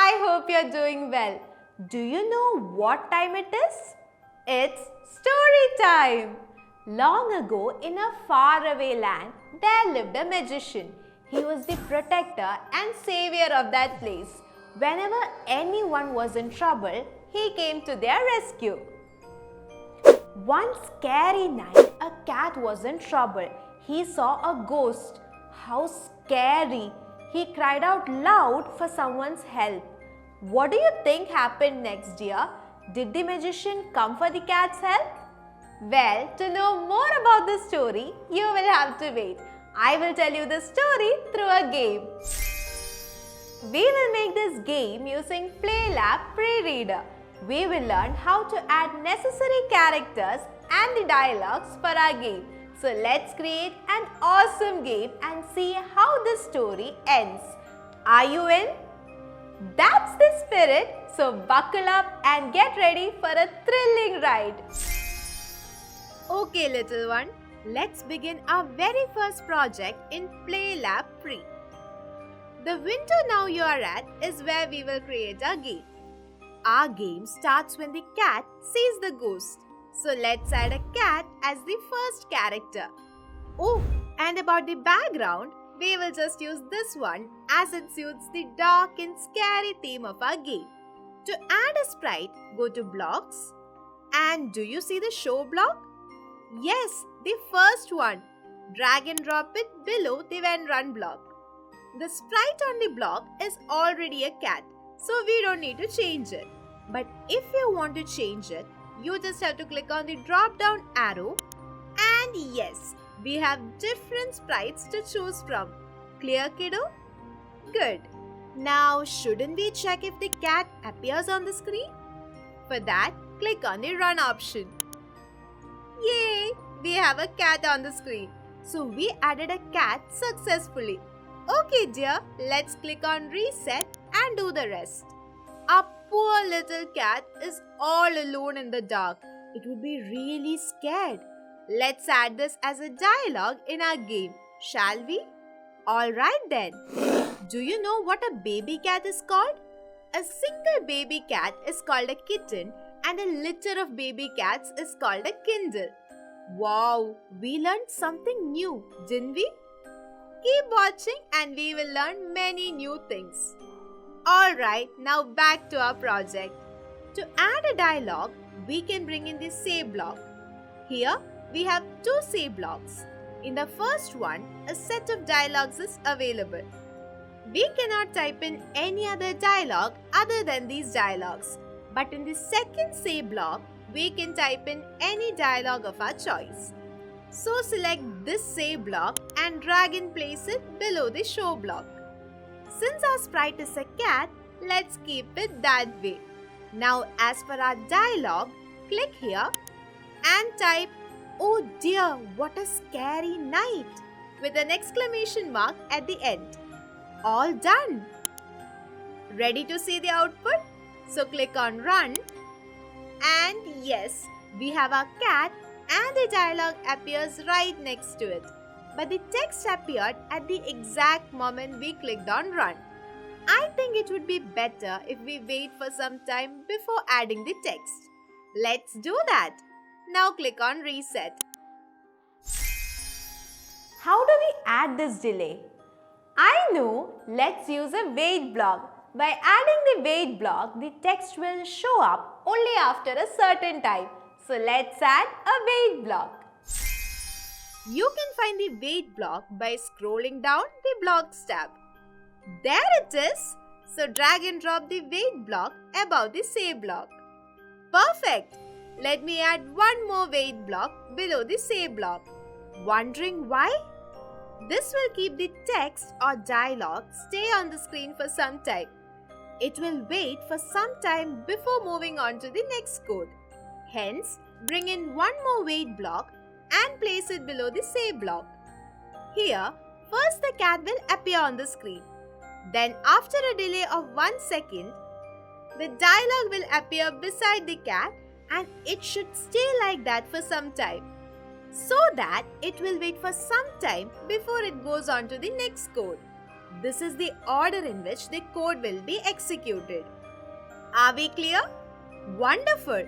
I hope you're doing well. Do you know what time it is? It's story time. Long ago, in a faraway land, there lived a magician. He was the protector and savior of that place. Whenever anyone was in trouble, he came to their rescue. One scary night, a cat was in trouble. He saw a ghost. How scary! He cried out loud for someone's help. What do you think happened next, dear? Did the magician come for the cat's help? Well, to know more about the story, you will have to wait. I will tell you the story through a game. We will make this game using 𝗟𝗏𝗏 pre-reader. We will learn how to add necessary characters and the dialogues for our game. So let's create an awesome game and see how this story ends. Are you in? That's the spirit, so buckle up and get ready for a thrilling ride. Okay, little one, let's begin our very first project in 𝗟𝗏𝗏 Pre. The window now you are at is where we will create our game. Our game starts when the cat sees the ghost. So let's add a cat as the first character. Oh, and about the background, we will just use this one as it suits the dark and scary theme of our game. To add a sprite, go to blocks. And do you see the show block? Yes, the first one. Drag and drop it below the when run block. The sprite on the block is already a cat, so we don't need to change it. But if you want to change it, you just have to click on the drop down arrow, and yes, we have different sprites to choose from. Clear, kiddo? Good. Now, shouldn't we check if the cat appears on the screen? For that, click on the run option. Yay! We have a cat on the screen. So we added a cat successfully. Okay dear, let's click on reset and do the rest. Our poor little cat is all alone in the dark. It would be really scared. Let's add this as a dialogue in our game, shall we? Alright then. Do you know what a baby cat is called? A single baby cat is called a kitten and a litter of baby cats is called a kindle. Wow, we learned something new, didn't we? Keep watching and we will learn many new things. Alright, now back to our project. To add a dialogue, we can bring in the say block. Here, we have two say blocks. In the first one, a set of dialogues is available. We cannot type in any other dialogue other than these dialogues. But in the second say block, we can type in any dialogue of our choice. So select this say block and drag and place it below the show block. Since our sprite is a cat, let's keep it that way. Now as per our dialogue, click here and type, "Oh dear, what a scary night!" with an exclamation mark at the end. All done. Ready to see the output? So click on run. And yes, we have our cat and the dialogue appears right next to it. But the text appeared at the exact moment we clicked on run. I think it would be better if we wait for some time before adding the text. Let's do that. Now click on reset. How do we add this delay? I know, let's use a wait block. By adding the wait block, the text will show up only after a certain time. So let's add a wait block. You can find the wait block by scrolling down the blocks tab. There it is. So drag and drop the wait block above the say block. Perfect. Let me add one more wait block below the say block. Wondering why? This will keep the text or dialogue stay on the screen for some time. It will wait for some time before moving on to the next code. Hence, bring in one more wait block and place it below the say block. Here, first the cat will appear on the screen. Then after a delay of 1 second, the dialogue will appear beside the cat and it should stay like that for some time. So that it will wait for some time before it goes on to the next code. This is the order in which the code will be executed. Are we clear? Wonderful!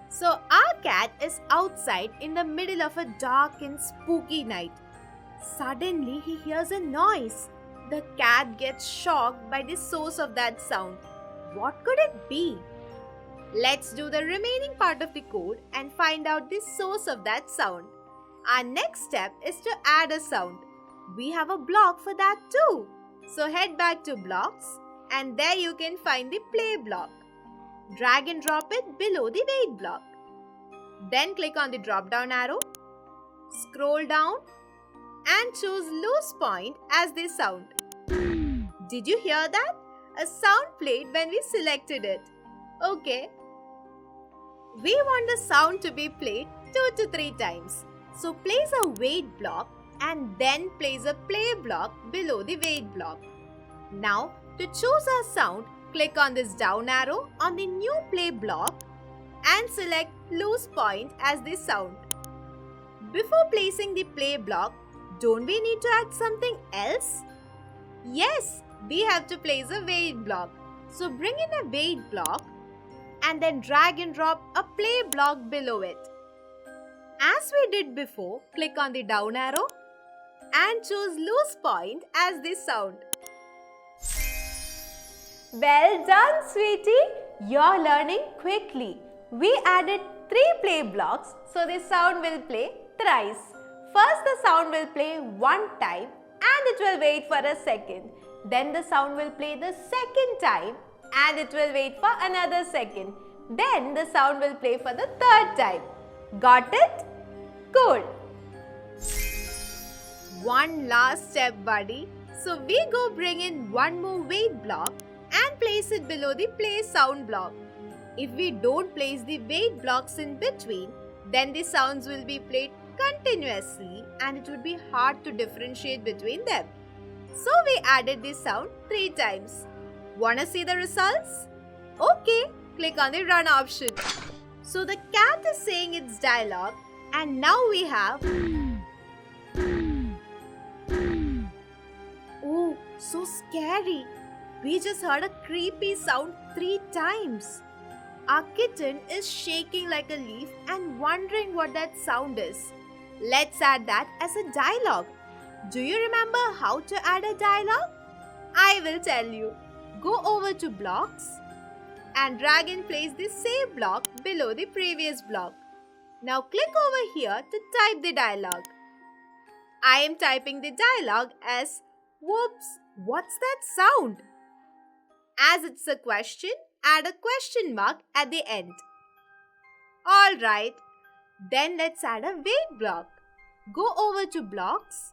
So our cat is outside in the middle of a dark and spooky night. Suddenly he hears a noise. The cat gets shocked by the source of that sound. What could it be? Let's do the remaining part of the code and find out the source of that sound. Our next step is to add a sound. We have a block for that too. So head back to blocks and there you can find the play block. Drag and drop it below the wait block. Then click on the drop down arrow. Scroll down and choose loose point as the sound. Did you hear that? A sound played when we selected it. Okay. We want the sound to be played 2 to 3 times. So place a wait block and then place a play block below the wait block. Now to choose our sound, click on this down arrow on the new play block and select loose point as the sound. Before placing the play block, don't we need to add something else? Yes, we have to place a wait block. So bring in a wait block and then drag and drop a play block below it. As we did before, click on the down arrow and choose loose point as the sound. Well done, sweetie! You're learning quickly. We added 3 play blocks, so the sound will play thrice. First, the sound will play 1 time and it will wait for a second. Then the sound will play the second time and it will wait for another second. Then the sound will play for the 3rd time. Got it? Good. One last step, buddy. So we go bring in one more wait block and place it below the play sound block. If we don't place the wait blocks in between, then the sounds will be played continuously and it would be hard to differentiate between them. So we added this sound 3 times. Wanna see the results? Okay, click on the run option. So the cat is saying its dialogue and now we have Oh, so scary. We just heard a creepy sound 3 times. Our kitten is shaking like a leaf and wondering what that sound is. Let's add that as a dialogue. Do you remember how to add a dialogue? I will tell you. Go over to blocks and drag and place the save block below the previous block. Now click over here to type the dialogue. I am typing the dialogue as "Whoops, what's that sound?" As it's a question, add a question mark at the end. Alright, then let's add a wait block. Go over to blocks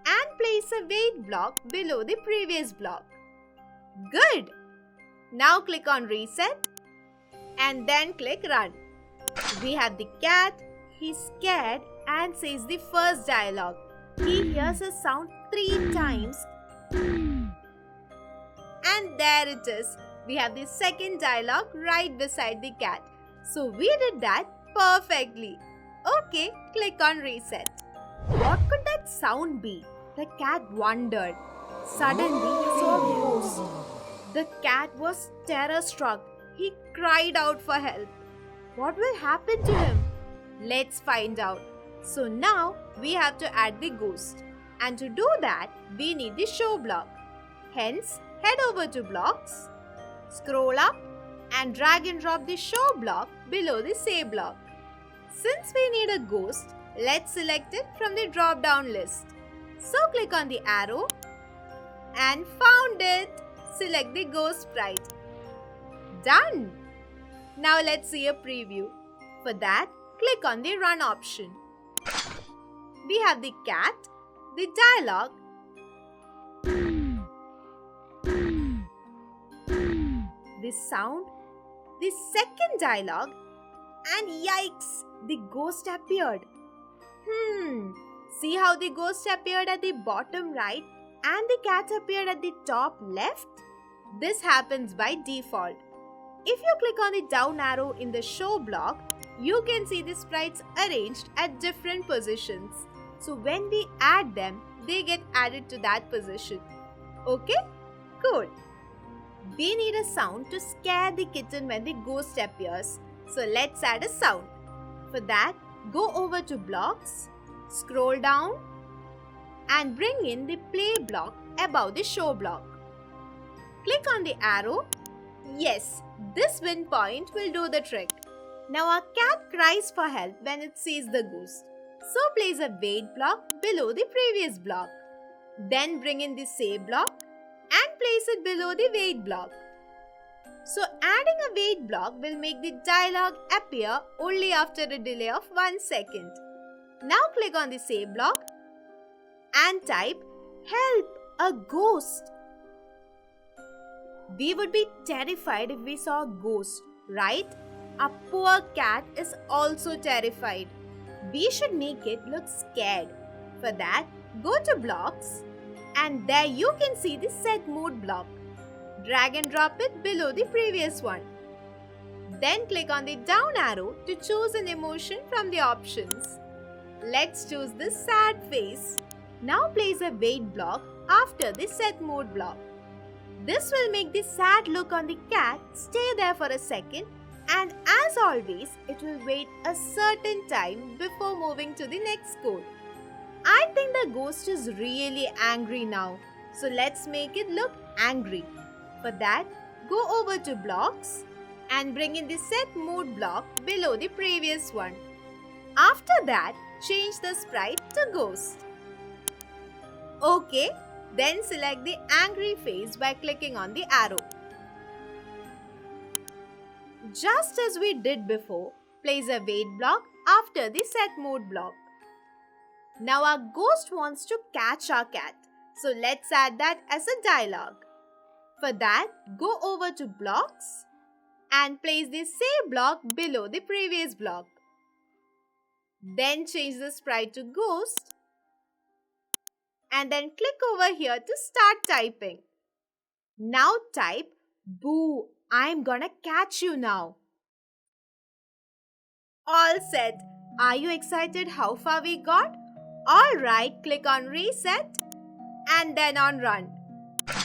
and place a wait block below the previous block. Good! Now click on reset and then click run. We have the cat, he's scared and says the first dialogue. He hears a sound 3 times. And there it is. We have the second dialogue right beside the cat. So we did that perfectly. Okay, click on reset. What could that sound be? The cat wondered. Suddenly he saw a ghost. The cat was terror-struck. He cried out for help. What will happen to him? Let's find out. So now we have to add the ghost. And to do that, we need the show block. Hence, head over to blocks, scroll up and drag and drop the show block below the save block. Since we need a ghost, let's select it from the drop down list. So click on the arrow and found it. Select the ghost sprite. Done! Now let's see a preview. For that, click on the run option. We have the cat, the dialogue, the sound, the second dialogue, and yikes, the ghost appeared. See how the ghost appeared at the bottom right and the cat appeared at the top left? This happens by default. If you click on the down arrow in the show block, you can see the sprites arranged at different positions. So when we add them, they get added to that position. Okay? Good. We need a sound to scare the kitten when the ghost appears. So let's add a sound. For that, go over to blocks, scroll down and bring in the play block above the show block. Click on the arrow. Yes, this win point will do the trick. Now our cat cries for help when it sees the ghost. So place a wait block below the previous block. Then bring in the say block and place it below the wait block. So adding a wait block will make the dialogue appear only after a delay of 1 second. Now click on the say block and type help, a ghost. We would be terrified if we saw a ghost, right? Our poor cat is also terrified. We should make it look scared. For that, go to blocks and there you can see the set mode block. Drag and drop it below the previous one. Then click on the down arrow to choose an emotion from the options. Let's choose the sad face. Now place a wait block after the set mode block. This will make the sad look on the cat stay there for a second, and as always, it will wait a certain time before moving to the next code. I think the ghost is really angry now, so let's make it look angry. For that, go over to blocks and bring in the set mode block below the previous one. After that, change the sprite to ghost. Okay, then select the angry face by clicking on the arrow. Just as we did before, place a wait block after the set mode block. Now our ghost wants to catch our cat, so let's add that as a dialogue. For that, go over to blocks and place the say block below the previous block. Then change the sprite to ghost and then click over here to start typing. Now type, boo, I'm gonna catch you now. All set. Are you excited how far we got? Alright, click on reset and then on run.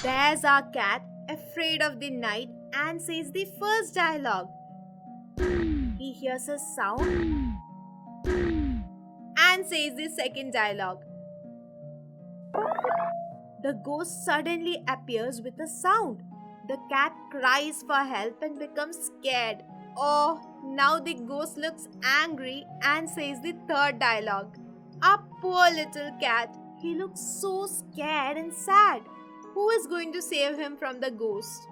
There's our cat, afraid of the night, and says the first dialogue. He hears a sound and says the second dialogue. The ghost suddenly appears with a sound. The cat cries for help and becomes scared. Oh, now the ghost looks angry and says the third dialogue. Our poor little cat, he looks so scared and sad. Who is going to save him from the ghost?